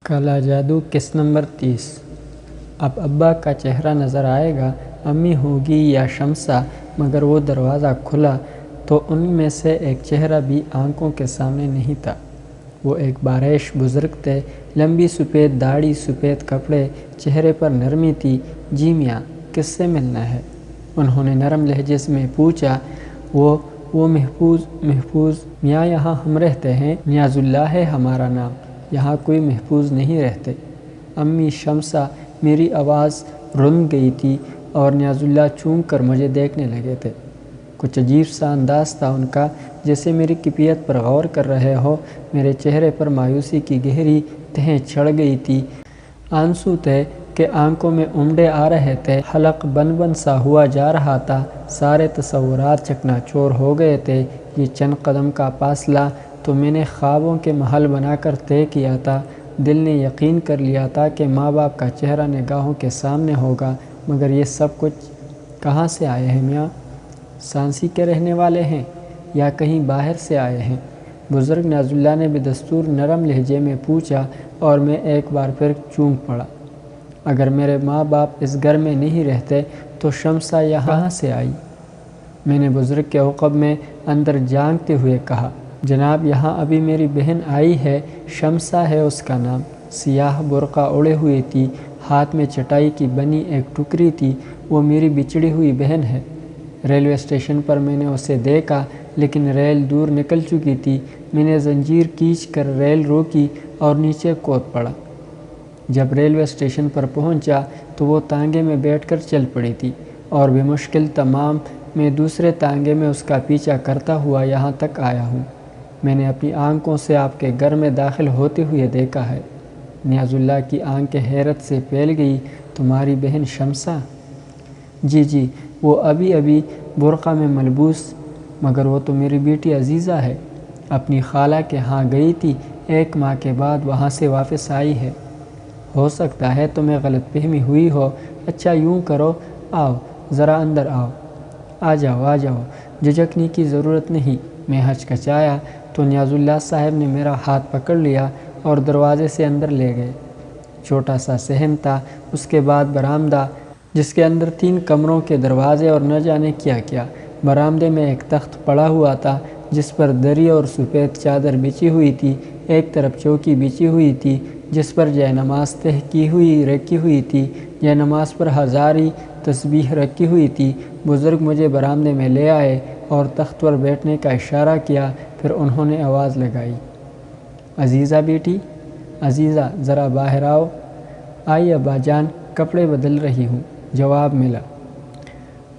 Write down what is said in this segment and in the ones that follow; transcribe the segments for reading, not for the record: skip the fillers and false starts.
کالا جادو قسط نمبر 30۔ اب ابا کا چہرہ نظر آئے گا، امی ہوگی یا شمسہ، مگر وہ دروازہ کھلا تو ان میں سے ایک چہرہ بھی آنکھوں کے سامنے نہیں تھا۔ وہ ایک باریش بزرگ تھے، لمبی سفید داڑھی، سفید کپڑے، چہرے پر نرمی تھی۔ جی میاں، کس سے ملنا ہے؟ انہوں نے نرم لہجے میں پوچھا۔ وہ محفوظ میاں، یہاں ہم رہتے ہیں، نیاز اللہ ہے ہمارا نام، یہاں کوئی محفوظ نہیں رہتے۔ امی، شمسہ، میری آواز رند گئی تھی اور نیاز اللہ چونک کر مجھے دیکھنے لگے تھے۔ کچھ عجیب سا انداز تھا ان کا، جیسے میری کیفیت پر غور کر رہے ہو۔ میرے چہرے پر مایوسی کی گہری تہیں چڑھ گئی تھی، آنسو تھے کہ آنکھوں میں امڈے آ رہے تھے، حلق بن سا ہوا جا رہا تھا، سارے تصورات چکنا چور ہو گئے تھے۔ یہ چند قدم کا فاصلہ تو میں نے خوابوں کے محل بنا کر طے کیا تھا۔ دل نے یقین کر لیا تھا کہ ماں باپ کا چہرہ نگاہوں کے سامنے ہوگا، مگر یہ سب کچھ کہاں سے آئے ہیں میاں؟ سانسی کے رہنے والے ہیں یا کہیں باہر سے آئے ہیں؟ بزرگ نیاز اللہ نے بدستور نرم لہجے میں پوچھا اور میں ایک بار پھر چونک پڑا۔ اگر میرے ماں باپ اس گھر میں نہیں رہتے تو شمسہ یہاں کہاں سے آئی؟ میں نے بزرگ کے عقب میں اندر جھانکتے ہوئے کہا، جناب یہاں ابھی میری بہن آئی ہے، شمسہ ہے اس کا نام، سیاہ برقع اوڑھے ہوئی تھی، ہاتھ میں چٹائی کی بنی ایک ٹوکری تھی، وہ میری بچھڑی ہوئی بہن ہے۔ ریلوے اسٹیشن پر میں نے اسے دیکھا، لیکن ریل دور نکل چکی تھی۔ میں نے زنجیر کھینچ کر ریل روکی اور نیچے کود پڑا۔ جب ریلوے اسٹیشن پر پہنچا تو وہ تانگے میں بیٹھ کر چل پڑی تھی اور بمشکل تمام میں دوسرے تانگے میں اس کا پیچھا کرتا ہوا یہاں تک آیا ہوں۔ میں نے اپنی آنکھوں سے آپ کے گھر میں داخل ہوتے ہوئے دیکھا ہے۔ نیاز اللہ کی آنکھیں حیرت سے پھیل گئی۔ تمہاری بہن شمسہ؟ جی، وہ ابھی برقع میں ملبوس، مگر وہ تو میری بیٹی عزیزہ ہے، اپنی خالہ کے ہاں گئی تھی، 1 ماہ کے بعد وہاں سے واپس آئی ہے۔ ہو سکتا ہے تمہیں غلط فہمی ہوئی ہو۔ اچھا یوں کرو، آؤ ذرا اندر آؤ۔ آ جاؤ، جھجکنے کی ضرورت نہیں۔ میں ہچکچایا تو نیاز اللہ صاحب نے میرا ہاتھ پکڑ لیا اور دروازے سے اندر لے گئے۔ چھوٹا سا صحن تھا، اس کے بعد برآمدہ، جس کے اندر 3 کمروں کے دروازے اور نہ جانے کیا۔ برآمدے میں ایک تخت پڑا ہوا تھا جس پر دری اور سفید چادر بچھی ہوئی تھی، ایک طرف چوکی بچھی ہوئی تھی جس پر جائے نماز رکھی ہوئی تھی، جائے نماز پر ہزاری تسبیح رکھی ہوئی تھی۔ بزرگ مجھے برآمدے میں لے آئے اور تخت پر بیٹھنے کا اشارہ کیا، پھر انہوں نے آواز لگائی، عزیزہ بیٹی، عزیزہ ذرا باہر آؤ۔ آئی ابا جان، کپڑے بدل رہی ہوں، جواب ملا۔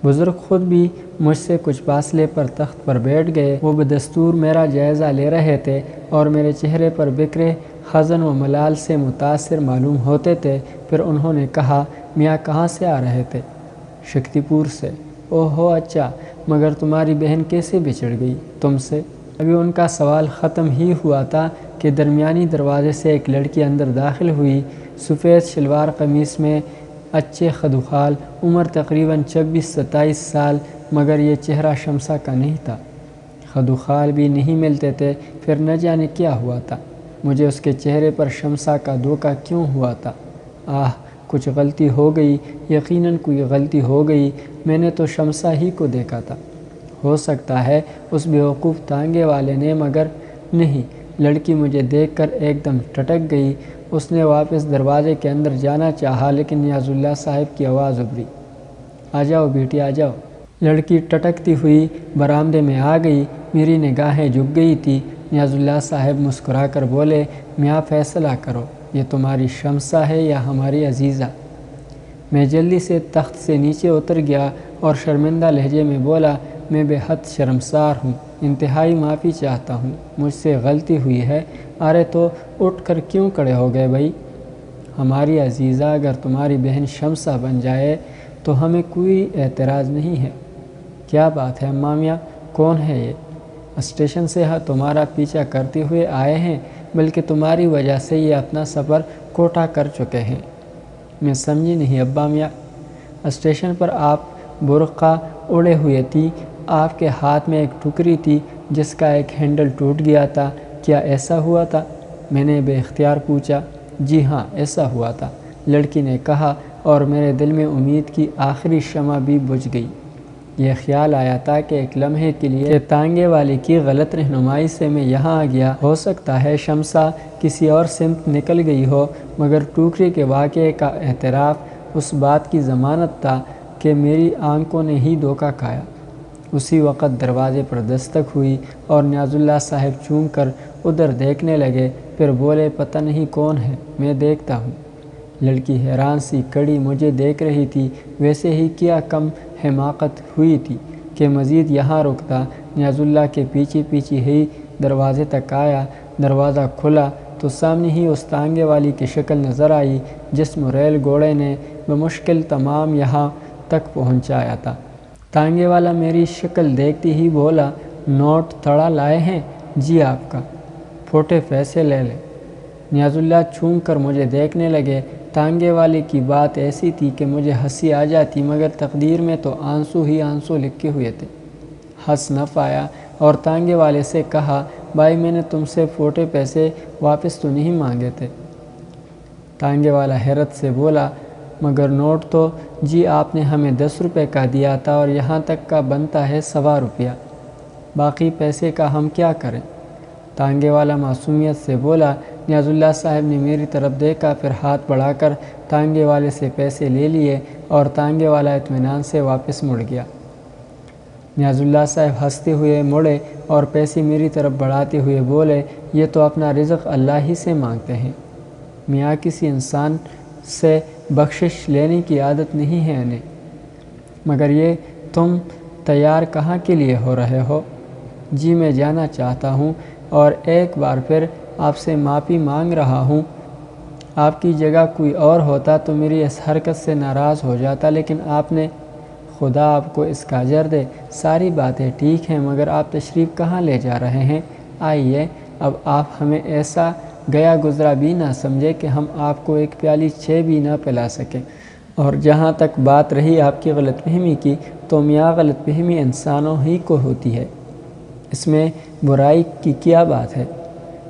بزرگ خود بھی مجھ سے کچھ فاصلے پر تخت پر بیٹھ گئے۔ وہ بدستور میرا جائزہ لے رہے تھے اور میرے چہرے پر بکھرے حزن و ملال سے متاثر معلوم ہوتے تھے۔ پھر انہوں نے کہا، میاں کہاں سے آ رہے تھے؟ شکتی پور سے۔ اوہو اچھا، مگر تمہاری بہن کیسے بچھڑ گئی تم سے؟ ابھی ان کا سوال ختم ہی ہوا تھا کہ درمیانی دروازے سے ایک لڑکی اندر داخل ہوئی، سفید شلوار قمیص میں، اچھے خدوخال، عمر تقریباً 26-27 سال، مگر یہ چہرہ شمسہ کا نہیں تھا۔ خدوخال بھی نہیں ملتے تھے، پھر نہ جانے کیا ہوا تھا۔ مجھے اس کے چہرے پر شمسہ کا دھوکہ کیوں ہوا تھا؟ کچھ غلطی ہو گئی، یقیناً کوئی غلطی ہو گئی۔ میں نے تو شمسہ ہی کو دیکھا تھا۔ ہو سکتا ہے اس بیوقوف تانگے والے نے، مگر نہیں۔ لڑکی مجھے دیکھ کر ایک دم ٹھٹک گئی۔ اس نے واپس دروازے کے اندر جانا چاہا، لیکن نیاز اللہ صاحب کی آواز ابھری، آ جاؤ بیٹی، آ جاؤ۔ لڑکی ٹٹکتی ہوئی برآمدے میں آ گئی۔ میری نگاہیں جھک گئی تھی۔ نیاز اللہ صاحب مسکرا کر بولے، میاں فیصلہ کرو، یہ تمہاری شمسہ ہے یا ہماری عزیزہ؟ میں جلدی سے تخت سے نیچے اتر گیا اور شرمندہ لہجے میں بولا، میں بے حد شرمسار ہوں، انتہائی معافی چاہتا ہوں، مجھ سے غلطی ہوئی ہے۔ ارے تو اٹھ کر کیوں کھڑے ہو گئے بھائی؟ ہماری عزیزہ اگر تمہاری بہن شمسہ بن جائے تو ہمیں کوئی اعتراض نہیں ہے۔ کیا بات ہے اماں میاں، کون ہے یہ؟ اسٹیشن سے تمہارا پیچھا کرتے ہوئے آئے ہیں، بلکہ تمہاری وجہ سے یہ اپنا سفر کوٹا کر چکے ہیں۔ میں سمجھی نہیں ابا میاں۔ اسٹیشن پر آپ برقع اوڑھے ہوئے تھی، آپ کے ہاتھ میں ایک ٹوکری تھی جس کا ایک ہینڈل ٹوٹ گیا تھا، کیا ایسا ہوا تھا؟ میں نے بے اختیار پوچھا۔ جی ہاں ایسا ہوا تھا، لڑکی نے کہا، اور میرے دل میں امید کی آخری شمع بھی بجھ گئی۔ یہ خیال آیا تھا کہ ایک لمحے کے لیے کہ تانگے والی کی غلط رہنمائی سے میں یہاں آ گیا، ہو سکتا ہے شمسا کسی اور سمت نکل گئی ہو، مگر ٹوکری کے واقعے کا اعتراف اس بات کی ضمانت تھا کہ میری آنکھوں نے ہی دھوکہ کھایا۔ اسی وقت دروازے پر دستک ہوئی اور نیاز اللہ صاحب چونک کر ادھر دیکھنے لگے، پھر بولے، پتہ نہیں کون ہے، میں دیکھتا ہوں۔ لڑکی حیران سی کھڑی مجھے دیکھ رہی تھی، ویسے ہی کیا کم حماقت ہوئی تھی کہ مزید یہاں رکتا۔ نیاز اللہ کے پیچھے پیچھے ہی دروازے تک آیا۔ دروازہ کھلا تو سامنے ہی اس تانگے والی کی شکل نظر آئی جس ریل گھوڑے نے بمشکل تمام یہاں تک پہنچایا تھا۔ تانگے والا میری شکل دیکھتی ہی بولا، نوٹ تھوڑا لائے ہیں؟ جی آپ کا پھوٹے پیسے لے لیں۔ نیاز اللہ چونک کر مجھے دیکھنے لگے۔ تانگے والے کی بات ایسی تھی کہ مجھے ہنسی آ جاتی، مگر تقدیر میں تو آنسو ہی آنسو لکھے ہوئے تھے۔ ہنس نہ پایا اور تانگے والے سے کہا، بھائی میں نے تم سے پھوٹے پیسے واپس تو نہیں مانگے تھے۔ تانگے والا حیرت سے بولا، مگر نوٹ تو جی آپ نے ہمیں 10 روپے کا دیا تھا اور یہاں تک کا بنتا ہے 1.25 روپیہ، باقی پیسے کا ہم کیا کریں؟ تانگے والا معصومیت سے بولا۔ نیاز اللہ صاحب نے میری طرف دیکھا، پھر ہاتھ بڑھا کر تانگے والے سے پیسے لے لیے اور تانگے والا اطمینان سے واپس مڑ گیا۔ نیاز اللہ صاحب ہنستے ہوئے مڑے اور پیسے میری طرف بڑھاتے ہوئے بولے، یہ تو اپنا رزق اللہ ہی سے مانگتے ہیں میاں، کسی انسان سے بخشش لینے کی عادت نہیں ہے انہیں۔ مگر یہ تم تیار کہاں کے لیے ہو رہے ہو؟ جی میں جانا چاہتا ہوں اور ایک بار پھر آپ سے معافی مانگ رہا ہوں۔ آپ کی جگہ کوئی اور ہوتا تو میری اس حرکت سے ناراض ہو جاتا، لیکن آپ نے، خدا آپ کو اس کا اجر دے، ساری باتیں ٹھیک ہیں، مگر آپ تشریف کہاں لے جا رہے ہیں؟ آئیے، اب آپ ہمیں ایسا گیا گزرا بھی نہ سمجھے کہ ہم آپ کو ایک پیالی چائے بھی نہ پلا سکیں۔ اور جہاں تک بات رہی آپ کی غلط فہمی کی، تو میاں غلط فہمی انسانوں ہی کو ہوتی ہے، اس میں برائی کی کیا بات ہے؟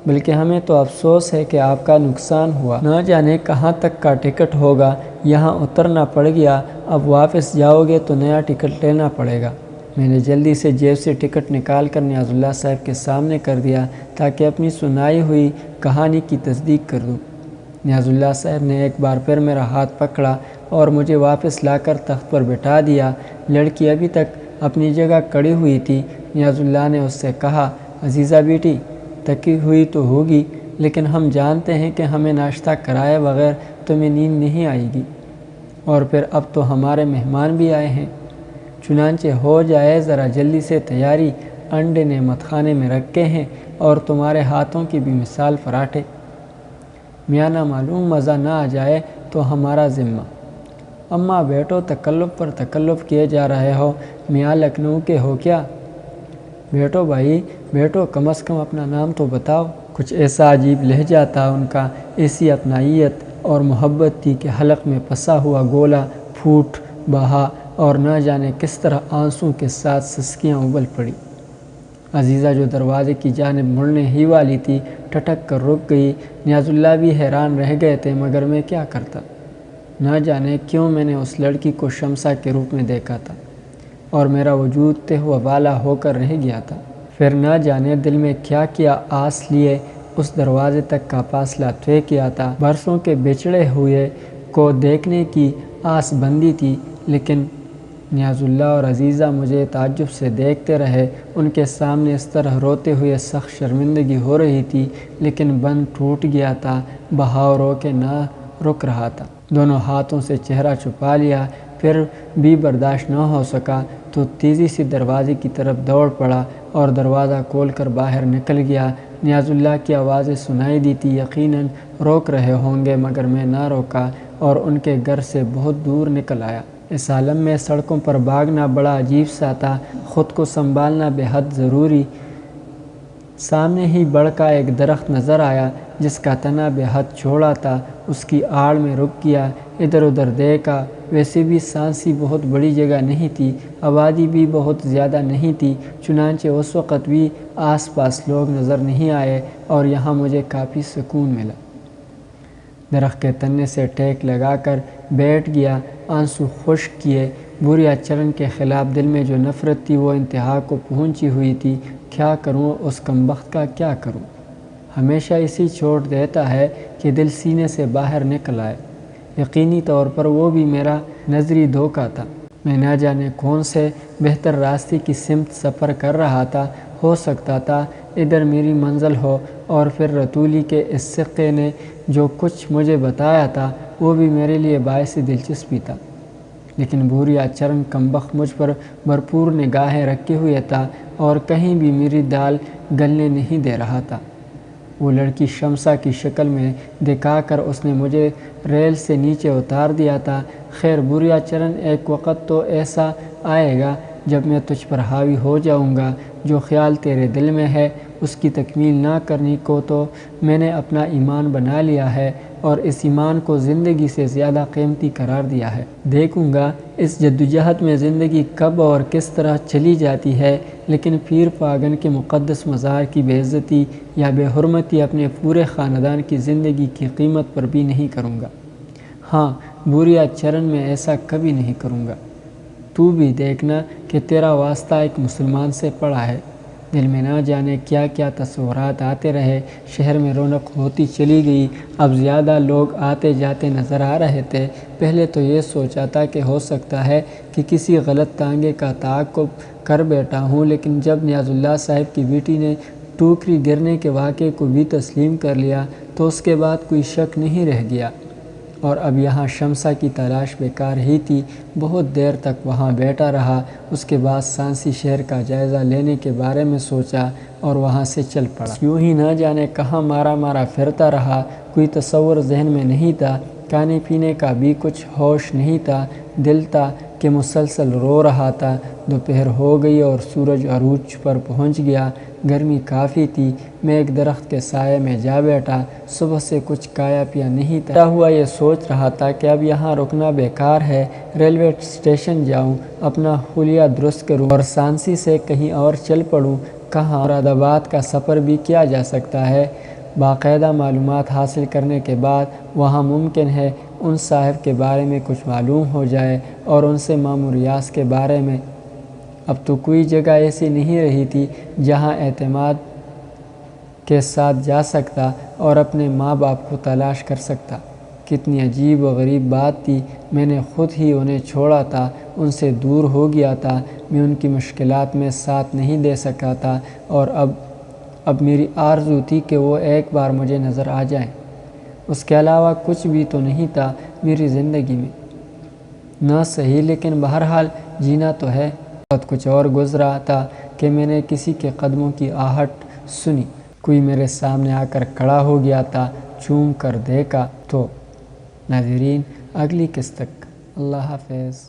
بلکہ ہمیں تو افسوس ہے کہ آپ کا نقصان ہوا، نہ جانے کہاں تک کا ٹکٹ ہوگا، یہاں اترنا پڑ گیا، اب واپس جاؤ گے تو نیا ٹکٹ لینا پڑے گا۔ میں نے جلدی سے جیب سے ٹکٹ نکال کر نیاز اللہ صاحب کے سامنے کر دیا تاکہ اپنی سنائی ہوئی کہانی کی تصدیق کر دوں۔ نیاز اللہ صاحب نے ایک بار پھر میرا ہاتھ پکڑا اور مجھے واپس لا کر تخت پر بٹھا دیا۔ لڑکی ابھی تک اپنی جگہ کھڑی ہوئی تھی۔ نیاز اللہ نے اس سے کہا، عزیزہ بیٹی، تھکی ہوئی تو ہوگی، لیکن ہم جانتے ہیں کہ ہمیں ناشتہ کرائے بغیر تمہیں نیند نہیں آئے گی، اور پھر اب تو ہمارے مہمان بھی آئے ہیں، چنانچہ ہو جائے ذرا جلدی سے تیاری، انڈے نعمت خانے میں رکھے ہیں اور تمہارے ہاتھوں کی بھی مثال پراٹھے، میاں نہ معلوم مزہ نہ آ جائے تو ہمارا ذمہ۔ اماں بیٹو، تکلف پر تکلف کیے جا رہے ہو، میاں لکھنؤ کے ہو کیا؟ بیٹو بھائی بیٹو، کم از کم اپنا نام تو بتاؤ۔ کچھ ایسا عجیب لہجہ تھا ان کا، ایسی اپنائیت اور محبت تھی کہ حلق میں پھنسا ہوا گولا پھوٹ بہا اور نہ جانے کس طرح آنسوں کے ساتھ سسکیاں ابل پڑی۔ عزیزہ جو دروازے کی جانب مڑنے ہی والی تھی، ٹھٹک کر رک گئی۔ نیاز اللہ بھی حیران رہ گئے تھے، مگر میں کیا کرتا؟ نہ جانے کیوں میں نے اس لڑکی کو شمسا کے روپ میں دیکھا تھا اور میرا وجود تہ و بالا ہو کر رہ گیا تھا۔ پھر نہ جانے دل میں کیا کیا آس لیے اس دروازے تک کا فاصلہ طے کیا تھا۔ برسوں کے بچھڑے ہوئے کو دیکھنے کی آس بندی تھی، لیکن نیاز اللہ اور عزیزہ مجھے تعجب سے دیکھتے رہے۔ ان کے سامنے اس طرح روتے ہوئے سخت شرمندگی ہو رہی تھی، لیکن بند ٹوٹ گیا تھا، بہاؤ رو کے نہ رک رہا تھا۔ دونوں ہاتھوں سے چہرہ چھپا لیا، پھر بھی برداشت نہ ہو سکا تو تیزی سے دروازے کی طرف دوڑ پڑا اور دروازہ کھول کر باہر نکل گیا۔ نیاز اللہ کی آوازیں سنائی دی تھی، یقیناً روک رہے ہوں گے، مگر میں نہ روکا اور ان کے گھر سے بہت دور نکل آیا۔ اس عالم میں سڑکوں پر بھاگنا بڑا عجیب سا تھا، خود کو سنبھالنا بے حد ضروری۔ سامنے ہی بڑھ کا ایک درخت نظر آیا جس کا تنا بے حد چوڑا تھا، اس کی آڑ میں رک گیا، ادھر ادھر دیکھا۔ ویسے بھی سانسی بہت بڑی جگہ نہیں تھی، آبادی بھی بہت زیادہ نہیں تھی، چنانچہ اس وقت بھی آس پاس لوگ نظر نہیں آئے اور یہاں مجھے کافی سکون ملا۔ درخت کے تنے سے ٹیک لگا کر بیٹھ گیا، آنسو خشک کیے۔ بوریا چرن کے خلاف دل میں جو نفرت تھی وہ انتہا کو پہنچی ہوئی تھی۔ کیا کروں، اس کمبخت کا کیا کروں؟ ہمیشہ اسی چوٹ دیتا ہے کہ دل سینے سے باہر نکل آئے۔ یقینی طور پر وہ بھی میرا نظری دھوکہ تھا۔ میں نہ جانے کون سے بہتر راستے کی سمت سفر کر رہا تھا۔ ہو سکتا تھا ادھر میری منزل ہو، اور پھر رتولی کے اس سکے نے جو کچھ مجھے بتایا تھا وہ بھی میرے لیے باعث دلچسپی تھا۔ لیکن بوریا چرن کمبخت مجھ پر بھرپور نگاہیں رکھے ہوئے تھا اور کہیں بھی میری دال گلنے نہیں دے رہا تھا۔ وہ لڑکی شمسا کی شکل میں دکھا کر اس نے مجھے ریل سے نیچے اتار دیا تھا۔ خیر بوریا چرن، ایک وقت تو ایسا آئے گا جب میں تجھ پر حاوی ہو جاؤں گا۔ جو خیال تیرے دل میں ہے اس کی تکمیل نہ کرنے کو تو میں نے اپنا ایمان بنا لیا ہے، اور اس ایمان کو زندگی سے زیادہ قیمتی قرار دیا ہے۔ دیکھوں گا اس جدوجہد میں زندگی کب اور کس طرح چلی جاتی ہے، لیکن پیر پاگن کے مقدس مزار کی بے عزتی یا بے حرمتی اپنے پورے خاندان کی زندگی کی قیمت پر بھی نہیں کروں گا۔ ہاں بوریا چرن، میں ایسا کبھی نہیں کروں گا۔ تو بھی دیکھنا کہ تیرا واسطہ ایک مسلمان سے پڑا ہے۔ دل میں نہ جانے کیا کیا تصورات آتے رہے۔ شہر میں رونق ہوتی چلی گئی، اب زیادہ لوگ آتے جاتے نظر آ رہے تھے۔ پہلے تو یہ سوچا تھا کہ ہو سکتا ہے کہ کسی غلط تانگے کا تعاقب کر بیٹھا ہوں، لیکن جب نیاز اللہ صاحب کی بیٹی نے ٹوکری گرنے کے واقعے کو بھی تسلیم کر لیا تو اس کے بعد کوئی شک نہیں رہ گیا، اور اب یہاں شمسا کی تلاش بیکار ہی تھی۔ بہت دیر تک وہاں بیٹھا رہا، اس کے بعد سانسی شہر کا جائزہ لینے کے بارے میں سوچا اور وہاں سے چل پڑا۔ یوں ہی نہ جانے کہاں مارا مارا پھرتا رہا، کوئی تصور ذہن میں نہیں تھا، کھانے پینے کا بھی کچھ ہوش نہیں تھا۔ دل تھا کہ مسلسل رو رہا تھا۔ دوپہر ہو گئی اور سورج عروج پر پہنچ گیا۔ گرمی کافی تھی۔ میں ایک درخت کے سائے میں جا بیٹھا۔ صبح سے کچھ کھایا پیا نہیں تھا۔ ہوا یہ سوچ رہا تھا کہ اب یہاں رکنا بیکار ہے، ریلوے اسٹیشن جاؤں، اپنا حلیہ درست کروں اور سانسی سے کہیں اور چل پڑوں۔ کہاں مراد آباد کا سفر بھی کیا جا سکتا ہے۔ باقاعدہ معلومات حاصل کرنے کے بعد وہاں ممکن ہے ان صاحب کے بارے میں کچھ معلوم ہو جائے اور ان سے مامور ریاض کے بارے میں۔ اب تو کوئی جگہ ایسی نہیں رہی تھی جہاں اعتماد کے ساتھ جا سکتا اور اپنے ماں باپ کو تلاش کر سکتا۔ کتنی عجیب و غریب بات تھی، میں نے خود ہی انہیں چھوڑا تھا، ان سے دور ہو گیا تھا، میں ان کی مشکلات میں ساتھ نہیں دے سکا تھا، اور اب میری آرزو تھی کہ وہ ایک بار مجھے نظر آ جائیں۔ اس کے علاوہ کچھ بھی تو نہیں تھا میری زندگی میں۔ نہ صحیح، لیکن بہرحال جینا تو ہے۔ بہت کچھ اور گزرا تھا کہ میں نے کسی کے قدموں کی آہٹ سنی۔ کوئی میرے سامنے آ کر کھڑا ہو گیا تھا۔ چوم کر دیکھا تو۔ ناظرین، اگلی قسط تک اللہ حافظ۔